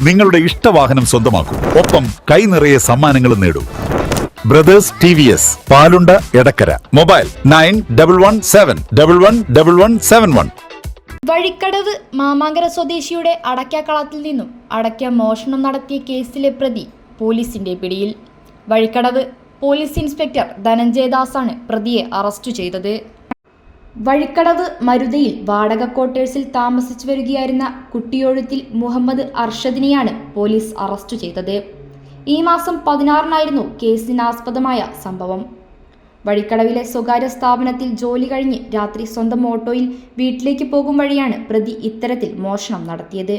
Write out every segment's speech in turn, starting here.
നിങ്ങളുടെ ഇഷ്ടവാഹനം സ്വന്തമാക്കൂ. ഒപ്പം കൈ നിറയെ സമ്മാനങ്ങളും നേടൂ. Brothers TVS, Palunda, Edakkara. Mobile 9117111171. Vazhikkadavu Mamankara സ്വദേശിയുടെ അടയ്ക്കാക്കളത്തിൽ നിന്നും അടയ്ക്ക മോഷണം നടത്തിയ കേസിലെ പ്രതി പോലീസിന്റെ പിടിയിൽ. വഴിക്കടവ് പോലീസ് ഇൻസ്പെക്ടർ ധനഞ്ജയദാസാണ് പ്രതിയെ അറസ്റ്റ് ചെയ്തത്. വഴിക്കടവ് മരുതയിൽ വാടക ക്വാർട്ടേഴ്സിൽ താമസിച്ചു വരികയായിരുന്ന കുട്ടിയൊഴുത്തിൽ മുഹമ്മദ് അർഷദിനെയാണ് പോലീസ് അറസ്റ്റ് ചെയ്തത്. ഈ മാസം 16-നായിരുന്നു കേസിനാസ്പദമായ സംഭവം. വഴിക്കടവിലെ സ്വകാര്യ സ്ഥാപനത്തിൽ ജോലി കഴിഞ്ഞ് രാത്രി സ്വന്തം ഓട്ടോയിൽ വീട്ടിലേക്ക് പോകും വഴിയാണ് പ്രതി ഇത്തരത്തിൽ മോഷണം നടത്തിയത്.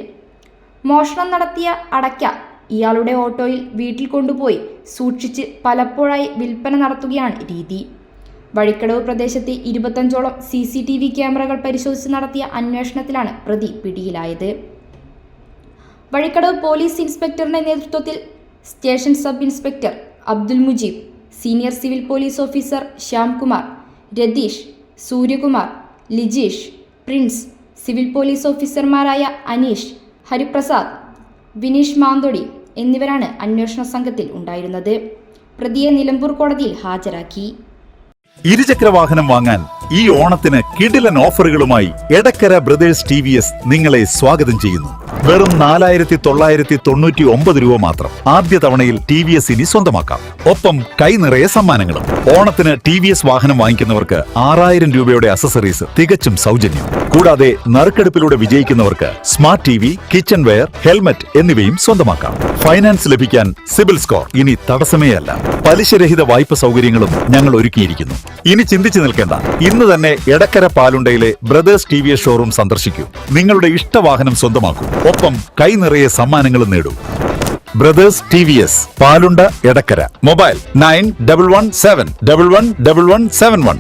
മോഷണം നടത്തിയ അടയ്ക്ക ഇയാളുടെ ഓട്ടോയിൽ വീട്ടിൽ കൊണ്ടുപോയി സൂക്ഷിച്ച് പലപ്പോഴായി വിൽപ്പന നടത്തുകയാണ് രീതി. വഴിക്കടവ് പ്രദേശത്തെ 25ഓളം CCTV ക്യാമറകൾ പരിശോധിച്ച് നടത്തിയ അന്വേഷണത്തിലാണ് പ്രതി പിടിയിലായത്. വഴിക്കടവ് പോലീസ് ഇൻസ്പെക്ടറുടെ നേതൃത്വത്തിൽ station sub inspector Abdul Mujeeb, senior civil police officer Shyamkumar, Ratheesh, Suryakumar, Lijeesh, Prince, civil police ഓഫീസർമാരായ അനീഷ്, ഹരിപ്രസാദ്, വിനീഷ് മാന്തോടി എന്നിവരാണ് അന്വേഷണ സംഘത്തിൽ ഉണ്ടായിരുന്നത്. പ്രതിയെ നിലമ്പൂർ കോടതിയിൽ ഹാജരാക്കി. ഇരുചക്ര വാഹനം വാങ്ങാൻ ഈ ഓണത്തിന് കിടിലൻ ഓഫറുകളുമായി എടക്കര ബ്രദേഴ്സ് TVS നിങ്ങളെ സ്വാഗതം ചെയ്യുന്നു. വെറും 4999 രൂപ മാത്രം. ആദ്യ തവണയിൽ TVS ഇനി സ്വന്തമാക്കാം. ഒപ്പം കൈ നിറയെ സമ്മാനങ്ങളും. ഓണത്തിന് TVS വാഹനം വാങ്ങിക്കുന്നവർക്ക് 6000 രൂപയുടെ അസസറീസ് തികച്ചും സൗജന്യം. കൂടാതെ നറുക്കെടുപ്പിലൂടെ വിജയിക്കുന്നവർക്ക് smart TV, kitchen ware, helmet എന്നിവയും സ്വന്തമാക്കാം. ഫൈനാൻസ് ലഭിക്കാൻ സിബിൽ സ്കോർ ഇനി തടസ്സമേ അല്ല. പലിശരഹിത വായ്പ സൗകര്യങ്ങളും ഞങ്ങൾ ഒരുക്കിയിരിക്കുന്നു. ഇനി ചിന്തിച്ചു നിൽക്കേണ്ട. ഇന്ന് തന്നെ എടക്കര പാലുണ്ടയിലെ ബ്രദേഴ്സ് TVS ഷോറൂം സന്ദർശിക്കൂ. നിങ്ങളുടെ ഇഷ്ടവാഹനം സ്വന്തമാക്കൂ. ഒപ്പം കൈ നിറയെ സമ്മാനങ്ങളും നേടൂ. Brothers TVS, Palunda, Edakkara. Mobile 9117111171.